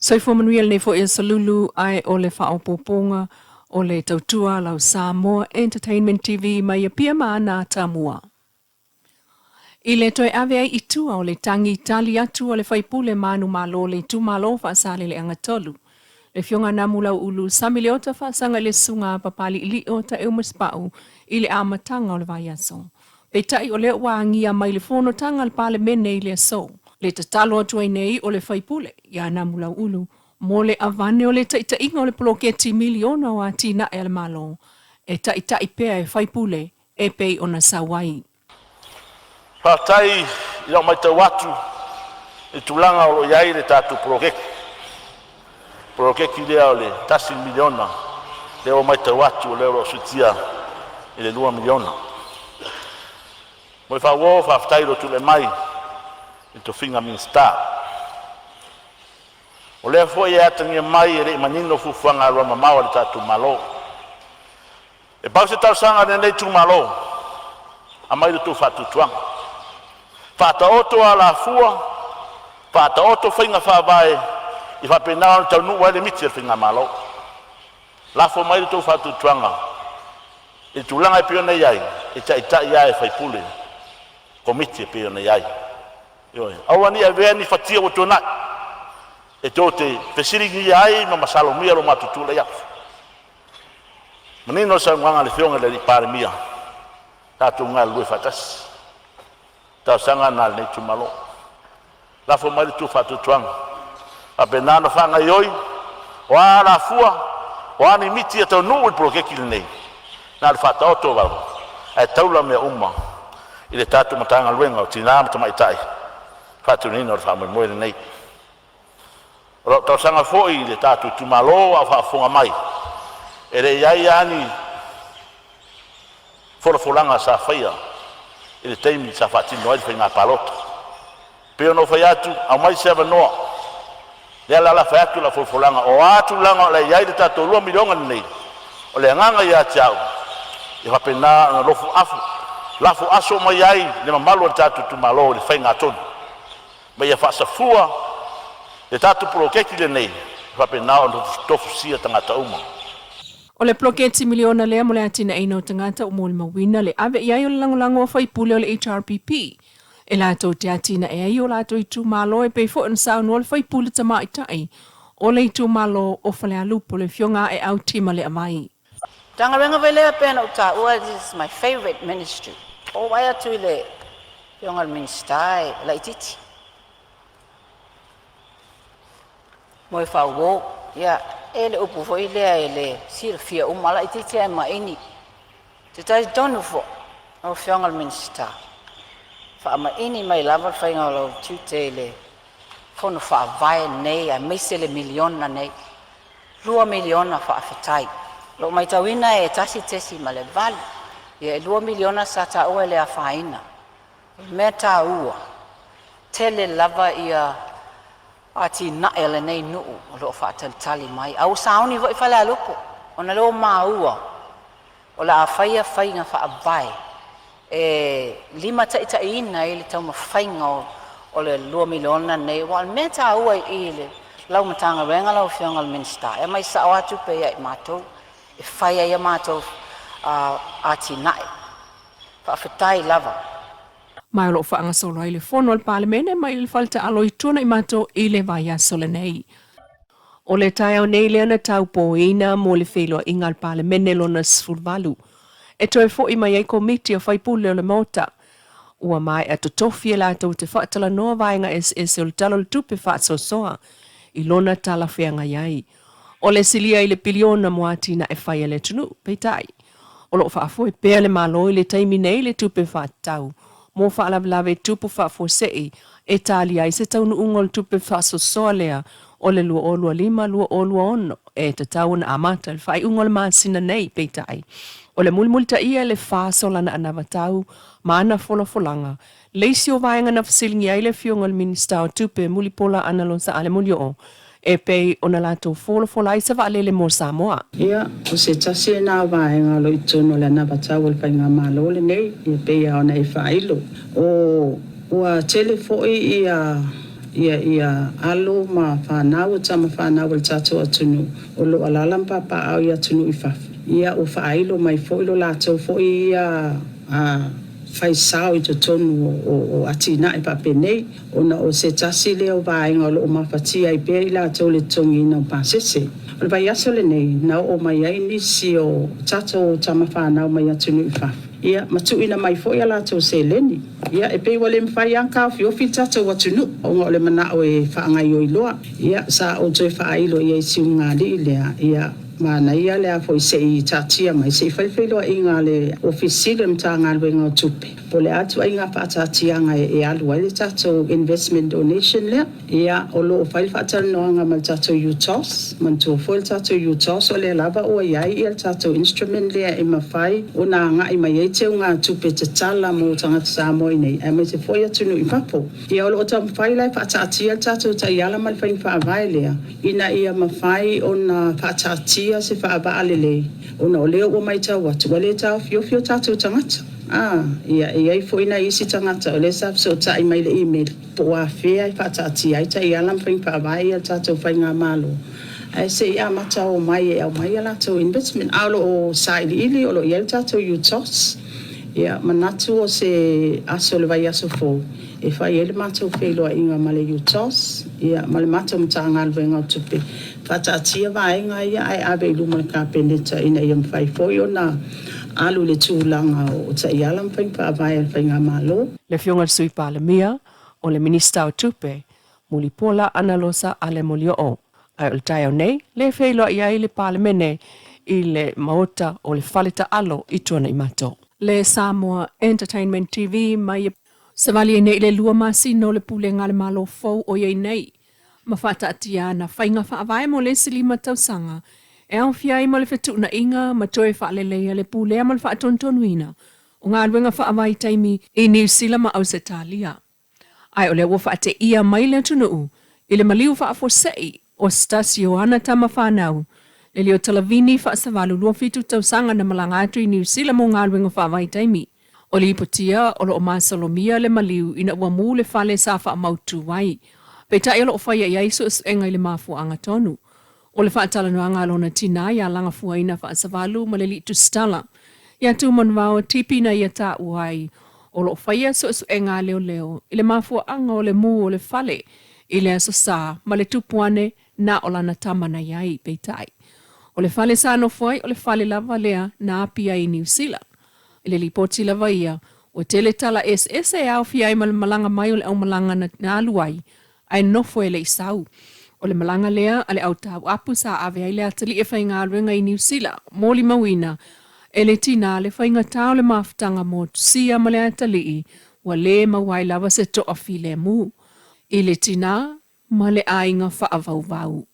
Soifo manuel ne fo salulu ai o le whaopoponga o le tautua lau Samoa Entertainment TV mai a pia maana Atamua. I le toi ave ai itua o le tangi tali atu o le whaipule manu malo le tu malo whaasale le angatolu. Le fionga namulau ulu samile ota whaasanga le sunga papali ili ota eumaspau i le amatanga o le vaiaso. Peitai o le wangia mai le fono tanga le pale mene i le aso. Le tatalo atu ai nei o le whaipule, ia namulau ulu, mo le avane o le taitainga o le poloketi miliona o atina e le malo, e taitai pea e whaipule, e pei o na sawai. Patai, ia mai tau atu, i tulanga o lo iai le tatu polokeki. Polokeki lea o le tasi miliona, le o mai tau atu o le o sutia i le 2 miliona. Mo i whawo, whaftai lo tule mai, i to finga min star. O lea fo e atangia mai e re manino fufuanga alua mamawa le tatu malo. E pau se tau sanga nei tu malo, a mai le tu fatu tuanga. Fata oto a la fua, fata oto finga whawae, i whapenao tau nuwa le miti e finga malo. La fo mai le tu fatu tuanga, i tulanga e pio nei ai, i ta iai e whaipule, komiti e pio nei ai. Awa ni avea ni fatia o tona e tote fesiringi ai ma masalo mia lo matutula ya manino sa nganga le fionga le pare mia tatu ngal lu fatas ta sanga na le tumalo la fo mai tu fatu twang a benano fanga yoi wa la fua wa ni miti to no il prokeki nei na le fata auto va e taula me umma ile tatu matanga luenga tina mai tai fatu nino fa mo mo nei ro to sanga foi le tatu tu malo a fa fonga mai ere yai ani for folanga sa faia ile taimi sa fati no il fenga palot pe no faiatu a mai se va no le la faiatu la for folanga o atu langa le yai le tatu 2 miliona nei o le nganga ya chao e va pena no lofu afu lafu aso mai yai le mamalo tatu tu malo le fenga ton mai fa sa fua le tatu prokeki le nei fa pena o tofu sia tangata uma o le ploketi miliona le mo le atina ino tangata o mo le mawina le ave ia o langolango fai pule o le HRPP e la to te atina e ai o la to itu malo e pe fo en sa no le fai pule tama itai o le itu malo o fale alupo le fionga e au tima le amai tanga venga vele pena uta this is my favorite ministry o vai atu le fionga ministai la ititi moi fa wo ya ele upu fo ile ele sirfia umala ititi ma ini te tai tonu fo o fionga minsta fa ma ini mai lava fa ngalo tutele fono fa vai nei a mesele miliona nei 2 miliona fa afetai lo mai tawina e tasi tesi male val ye 2 miliona sa ta o ele afaina meta ua tele lava ia ati na ele nei nu lo fa tali mai au sauni vai fa la lupo ona lo maua o la faia fainga fa vai e lima ta ina ele tau ma fainga o le 2 miliona nei wal meta ua ile lau matanga renga lau fionga minsta e mai sa atu pe ia mato e faia ia mato ati na fa fetai lava mai lo whaanga solo i le fono al palemene mai le falta alo i tuna i mato i le vai asole nei. O le tai au nei le ana tau po ina mo le whelua inga al palemene lo na sfurvalu. E toi fo i mai ai komiti o whaipule o le mota. Ua mai a totofi e lato te whaatala noa vaenga SS o le talo le tupe whaatso soa i lona tala whianga iai. O le silia i le piliona mo atina e whaia le tunu, peitai. O lo whaafo e pea le malo i le taimi nei le tupe whaatau. Mo whaalawalawe tupu whaafosei e tali ai se taunu ungol tupe whaasosoa lea o le lua olua 5 lua olua ono e te tauna amata le whai ungol maasina nei peitai. O le mulimulta ia le whaasola na anavatau maana folanga. Leisi o vaenga na fasilingi ai le fiongol minista o tupe mulipola analonsa ale mulio e pei ona lato fola i sa valele mo Samoa. Ia, o se tasi na vaenga lo itono le anavatau le whainga malo le nei e pei ona e whailo. O ua telefoi ia ia alo ma whanau tama whanau le tātou atunu o lo alalam papa au ia tunu I fafa. Ia o whailo mai fo ilo lātou fo ia fai sao I tonu o atina I papenei ona o se tasi leo vaenga o lo mafatia I pe I lātou le tongi na pasese. O le vai aso le nei na o mai ai nisi o tātou tama whanau mai atunu I fafa. Ia matu ina mai fo ia lātou se leni. Ia e pei wale mwhai anka fio fitata watunu o ngā ole mana o e whaangai o iloa. Ia sa o toi whaailo ia I siu ngāli lea ia mana ia lea fo I se I tatia mai se I whaiwhailoa I ngā le ofisile mta ngā luenga o tupe. Po le atu ai ngā whaatatia ngā e alu ai le tatou investment donation lea. Ia o lo o whailwhaatal noa ngā mal tatou UTOS. Mantua fo il tatou UTOS o le lava o iai I el tatou instrument lea e mawhai o nā ngā I mai ei teo ngā tupe te tala mo tangata Samoa nei. E mai se foi atunu I papo. Ia o lo o ta mawhai lai whaatatia el tatou ta iala mal whain whaavai lea. Ina ia mawhai o na whaatatia se whaavaalele. O na o leo o mai tau watu. Wale tau fio tatou tangata. Ia I foi na isi tangata o le sap so ta I mai le email. Po a fea I whaatatia. Ai ta iala mwhain whaavai el tatou whai ngā malo. Ai se ia mata o mai e au mai ala tau investment. Aulo o saili ili o lo iel tatou UTOS. Ia manatu o se aso le vai aso fo. E whai ele matou wheloa inga male UTOS. Ia male matou mta ngalwe ngā tupe. Whatatia vaenga ia ai awe iluma le kāpeneta ina ia mwhai fo i ona alu le tūlanga o ta iala mwhain whaavai al whai ngā malo. Le fionga sui palemia o le minista o tupe, muli pola analosa ale molio o. Ai o le tai au nei, le wheloa ia I le palemene I le maota o le whaleta alo I tuana I mato. Le Samoa Entertainment TV mai se vali nei le lua masino le pule ngale malo fou o iei nei. Ma whata atia na whainga whaavai mo le silima tausanga. E au fiai mo le whetu na inga ma toe whaalelea le pule ma le whaatontonu o ngā luenga whaavai taimi I New Zealand ma Ausetalia. Ai o le ua whaate ia mai le tunuu I le maliu whaafosei o Stasio ana tama whanau. Le leo talavini whaasavalu lua fitu tausanga na malanga atu I New Zealand mo ngā luenga whaavai taimi. O le ipotia o lo o masalomia le maliu ina ua mu le whale sa wha mautu wai. Peta i o lo o whaia iai so enga I le mafu anga tonu. O le whaatala no anga lona tina ia langa fuaina whaasavalu ma le litu stala. Ia tu manwao tipi na ia ta uai. O lo o whaia so enga leo. I le mafu anga o le mu o le whale. I le aso sa ma le tupuane na o lana tamana iai peitai. O le whale sa no fuai o le whale lava lea na apia I New Zealand. I le lipoti lava ia o tele tala SS e au fiai malanga mai o le au malanga na aluai. Ai nofo e le isau. O le malanga lea ale au tau apu sa ave ai le atali e whainga aluenga I New Zealand. Moli mawina. E le tina le whainga tau le maftanga mo tusia ma le atali wa le mawai lava se to afi le mu. I le tina ma le ainga whaavau vau.